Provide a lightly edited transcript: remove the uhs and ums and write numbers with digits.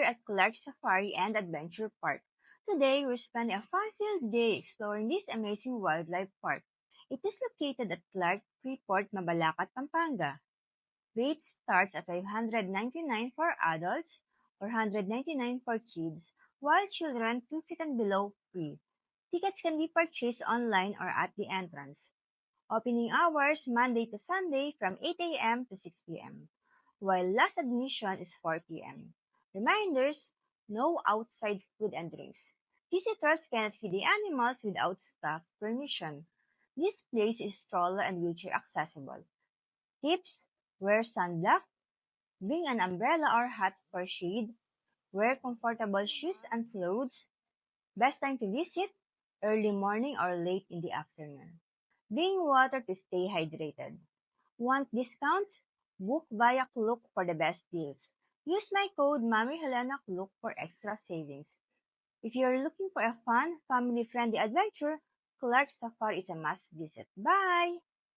at Clark Safari and Adventure Park. Today, we're spending a fun-filled day exploring this amazing wildlife park. It is located at Clark Freeport, Mabalacat, Pampanga. Rates starts at $599 for adults or $199 for kids, while children 2 feet and below free. Tickets can be purchased online or at the entrance. Opening hours Monday to Sunday from 8 a.m. to 6 p.m., while last admission is 4 p.m. Reminders, no outside food and drinks. Visitors cannot feed the animals without staff permission. This place is stroller and wheelchair accessible. Tips, wear sunblock, bring an umbrella or hat for shade, wear comfortable shoes and clothes. Best time to visit, early morning or late in the afternoon. Bring water to stay hydrated. Want discounts? Book via Klook for the best deals. Use my code MamiHelenaKlook for extra savings. If you're looking for a fun, family-friendly adventure, Clark Safari is a must visit. Bye!